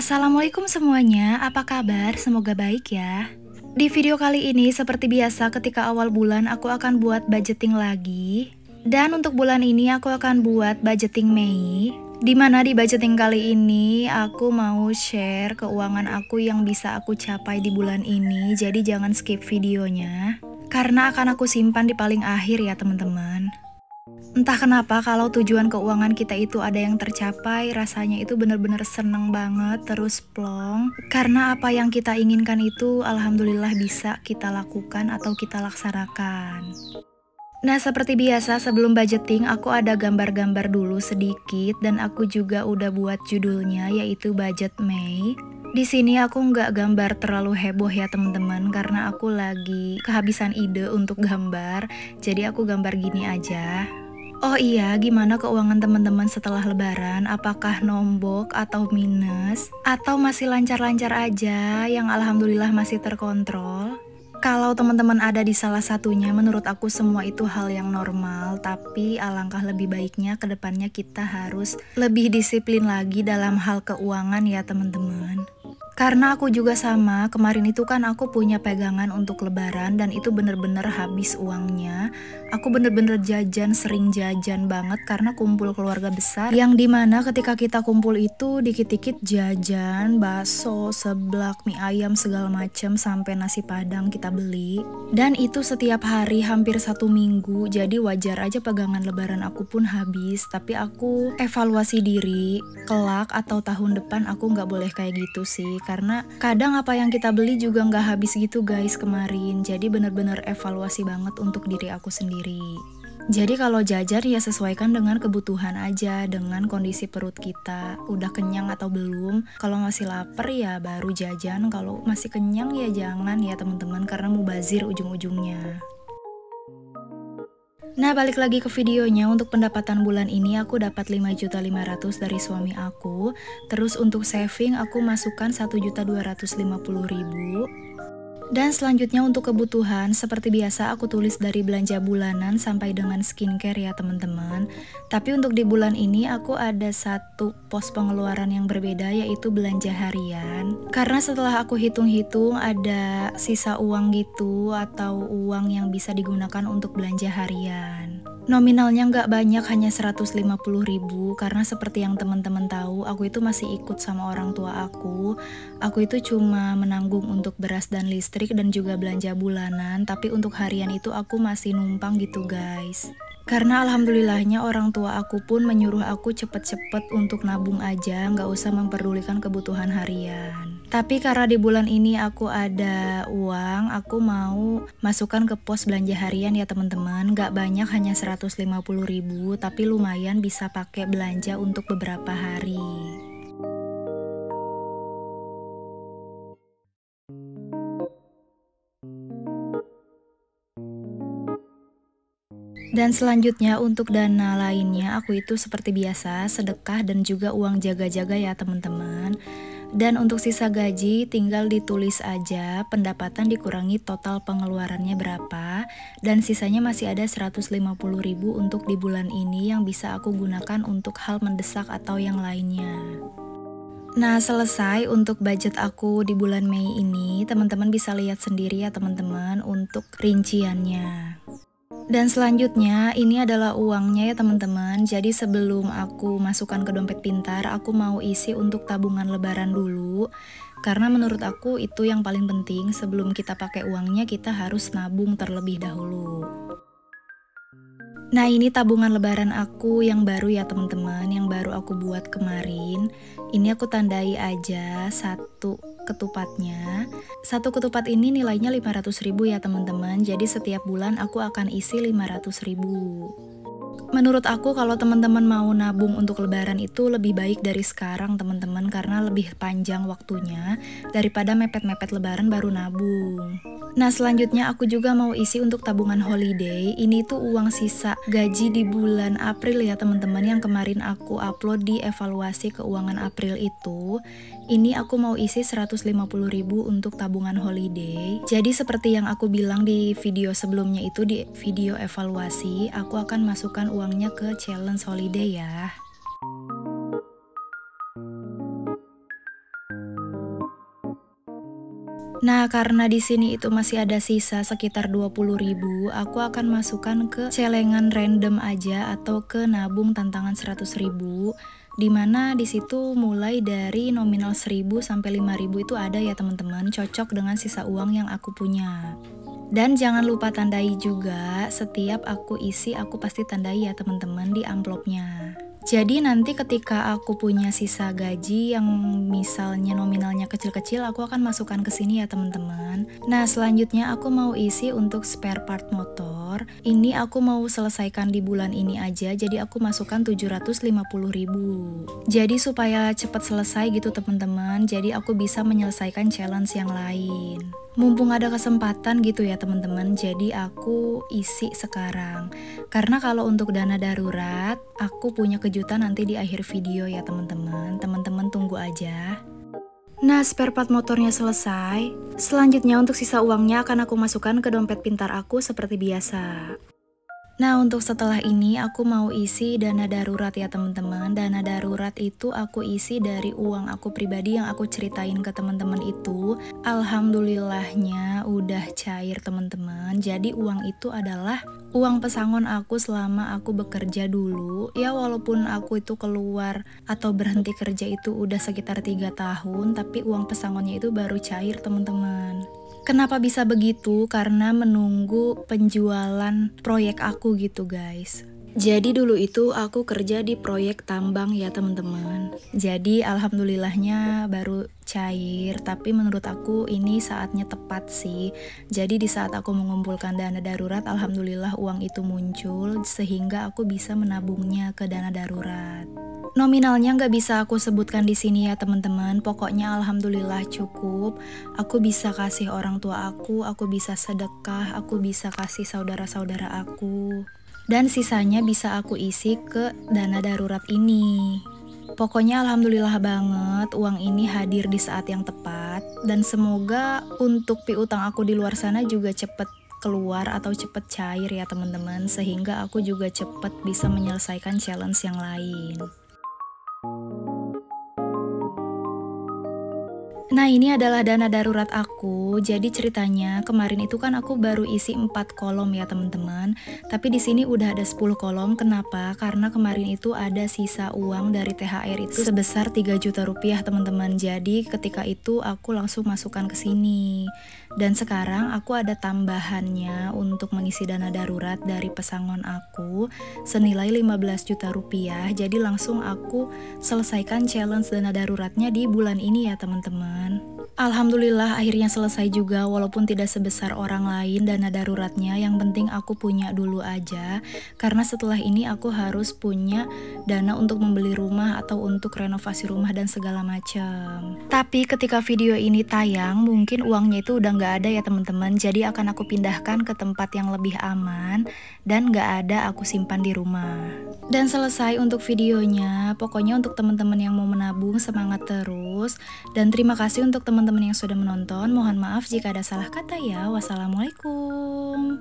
Assalamualaikum semuanya, apa kabar? Semoga baik ya. Di video kali ini seperti biasa ketika awal bulan aku akan buat budgeting lagi. Dan untuk bulan ini aku akan buat budgeting Mei. Dimana di budgeting kali ini aku mau share keuangan aku yang bisa aku capai di bulan ini. Jadi jangan skip videonya. Karena akan aku simpan di paling akhir ya teman-teman. Entah kenapa kalau tujuan keuangan kita itu ada yang tercapai, rasanya itu bener-bener seneng banget, terus plong. Karena apa yang kita inginkan itu alhamdulillah bisa kita lakukan atau kita laksanakan. Nah, seperti biasa sebelum budgeting aku ada gambar-gambar dulu sedikit dan aku juga udah buat judulnya yaitu budget Mei. Di sini aku nggak gambar terlalu heboh ya teman-teman karena aku lagi kehabisan ide untuk gambar. Jadi aku gambar gini aja. Oh iya, gimana keuangan teman-teman setelah lebaran? Apakah nombok atau minus? Atau masih lancar-lancar aja yang alhamdulillah masih terkontrol? Kalau teman-teman ada di salah satunya, menurut aku semua itu hal yang normal, tapi alangkah lebih baiknya ke depannya kita harus lebih disiplin lagi dalam hal keuangan ya teman-teman. Karena aku juga sama, kemarin itu kan aku punya pegangan untuk lebaran dan itu bener-bener habis uangnya. Aku bener-bener jajan, sering jajan banget karena kumpul keluarga besar. Yang dimana ketika kita kumpul itu dikit-dikit jajan, bakso, seblak, mie ayam, segala macam sampai nasi padang kita beli. Dan itu setiap hari hampir 1 minggu, jadi wajar aja pegangan lebaran aku pun habis. Tapi aku evaluasi diri, kelak atau tahun depan aku nggak boleh kayak gitu sih. Karena kadang apa yang kita beli juga nggak habis gitu guys kemarin. Jadi bener-bener evaluasi banget untuk diri aku sendiri. Jadi kalau jajan ya sesuaikan dengan kebutuhan aja, dengan kondisi perut kita. Udah kenyang atau belum? Kalau masih lapar ya baru jajan. Kalau masih kenyang ya jangan ya teman-teman karena mubazir ujung-ujungnya. Nah, balik lagi ke videonya. Untuk pendapatan bulan ini aku dapat 5.500.000 dari suami aku. Terus untuk saving aku masukkan 1.250.000. Dan selanjutnya untuk kebutuhan, seperti biasa aku tulis dari belanja bulanan sampai dengan skincare ya teman-teman. Tapi untuk di bulan ini aku ada satu pos pengeluaran yang berbeda yaitu belanja harian. Karena setelah aku hitung-hitung ada sisa uang gitu atau uang yang bisa digunakan untuk belanja harian. Nominalnya nggak banyak, hanya 150.000 karena seperti yang teman-teman tahu, aku itu masih ikut sama orang tua aku. Aku itu cuma menanggung untuk beras dan listrik dan juga belanja bulanan, tapi untuk harian itu aku masih numpang gitu guys. Karena alhamdulillahnya orang tua aku pun menyuruh aku cepet-cepet untuk nabung aja, nggak usah memperdulikan kebutuhan harian. Tapi karena di bulan ini aku ada uang, aku mau masukkan ke pos belanja harian ya teman-teman. Nggak banyak, hanya 150.000, tapi lumayan bisa pakai belanja untuk beberapa hari. Dan selanjutnya untuk dana lainnya aku itu seperti biasa sedekah dan juga uang jaga-jaga ya teman-teman. Dan untuk sisa gaji tinggal ditulis aja pendapatan dikurangi total pengeluarannya berapa. Dan sisanya masih ada 150.000 untuk di bulan ini yang bisa aku gunakan untuk hal mendesak atau yang lainnya. Nah, selesai untuk budget aku di bulan Mei ini. Teman-teman bisa lihat sendiri ya teman-teman untuk rinciannya. Dan selanjutnya ini adalah uangnya ya teman-teman. Jadi sebelum aku masukkan ke dompet pintar, aku mau isi untuk tabungan lebaran dulu. Karena menurut aku itu yang paling penting, sebelum kita pakai uangnya kita harus nabung terlebih dahulu. Nah, ini tabungan lebaran aku yang baru ya teman-teman, yang baru aku buat kemarin. Ini aku tandai aja satu ketupatnya. Satu ketupat ini nilainya 500.000 ya teman-teman. Jadi setiap bulan aku akan isi 500.000. Menurut aku kalau teman-teman mau nabung untuk lebaran itu lebih baik dari sekarang teman-teman, karena lebih panjang waktunya daripada mepet-mepet lebaran baru nabung. Nah, selanjutnya aku juga mau isi untuk tabungan holiday. Ini tuh uang sisa gaji di bulan April ya teman-teman, yang kemarin aku upload di evaluasi keuangan April itu. Ini aku mau isi 150.000 untuk tabungan holiday. Jadi seperti yang aku bilang di video sebelumnya itu, di video evaluasi, aku akan masukkan uangnya ke challenge holiday ya. Nah, karena di sini itu masih ada sisa sekitar 20.000, aku akan masukkan ke celengan random aja atau ke nabung tantangan 100.000. Dimana di situ mulai dari nominal 1.000 sampai 5.000 itu ada ya teman-teman, cocok dengan sisa uang yang aku punya. Dan jangan lupa tandai juga, setiap aku isi aku pasti tandai ya teman-teman di amplopnya. Jadi nanti ketika aku punya sisa gaji yang misalnya nominalnya kecil-kecil, aku akan masukkan ke sini ya teman-teman. Nah, selanjutnya aku mau isi untuk spare part motor. Ini aku mau selesaikan di bulan ini aja, jadi aku masukkan 750.000. Jadi supaya cepat selesai gitu teman-teman, jadi aku bisa menyelesaikan challenge yang lain. Mumpung ada kesempatan gitu ya teman-teman, jadi aku isi sekarang. Karena kalau untuk dana darurat, aku punya kejutan nanti di akhir video ya teman-teman. Teman-teman tunggu aja. Nah, spare part motornya selesai. Selanjutnya untuk sisa uangnya akan aku masukkan ke dompet pintar aku seperti biasa. Nah, untuk setelah ini aku mau isi dana darurat ya teman-teman. Dana darurat itu aku isi dari uang aku pribadi yang aku ceritain ke teman-teman itu. Alhamdulillahnya udah cair teman-teman. Jadi uang itu adalah uang pesangon aku selama aku bekerja dulu. Ya walaupun aku itu keluar atau berhenti kerja itu udah sekitar 3 tahun, tapi uang pesangonnya itu baru cair teman-teman. Kenapa bisa begitu? Karena menunggu penjualan proyek aku gitu guys. Jadi dulu itu aku kerja di proyek tambang ya teman-teman. Jadi alhamdulillahnya baru cair, tapi menurut aku ini saatnya tepat sih. Jadi di saat aku mengumpulkan dana darurat, alhamdulillah uang itu muncul sehingga aku bisa menabungnya ke dana darurat. Nominalnya nggak bisa aku sebutkan di sini ya teman-teman. Pokoknya alhamdulillah cukup. Aku bisa kasih orang tua aku bisa sedekah, aku bisa kasih saudara-saudara aku. Dan sisanya bisa aku isi ke dana darurat ini. Pokoknya alhamdulillah banget uang ini hadir di saat yang tepat. Dan semoga untuk piutang aku di luar sana juga cepet keluar atau cepet cair ya teman-teman. Sehingga aku juga cepet bisa menyelesaikan challenge yang lain. Nah, ini adalah dana darurat aku. Jadi ceritanya kemarin itu kan aku baru isi 4 kolom ya teman-teman. Tapi di sini udah ada 10 kolom. Kenapa? Karena kemarin itu ada sisa uang dari THR itu sebesar 3 juta rupiah teman-teman. Jadi ketika itu aku langsung masukkan ke sini. Dan sekarang aku ada tambahannya untuk mengisi dana darurat dari pesangon aku senilai 15 juta rupiah. Jadi langsung aku selesaikan challenge dana daruratnya di bulan ini ya teman-teman. Alhamdulillah akhirnya selesai juga walaupun tidak sebesar orang lain dana daruratnya. Yang penting aku punya dulu aja. Karena setelah ini aku harus punya dana untuk membeli rumah atau untuk renovasi rumah dan segala macam. Tapi ketika video ini tayang mungkin uangnya itu udah nggak ada ya teman-teman. Jadi akan aku pindahkan ke tempat yang lebih aman dan nggak ada aku simpan di rumah. Dan selesai untuk videonya. Pokoknya untuk teman-teman yang mau menabung semangat terus. Dan terima kasih untuk teman-teman yang sudah menonton. Mohon maaf jika ada salah kata ya. Wassalamualaikum.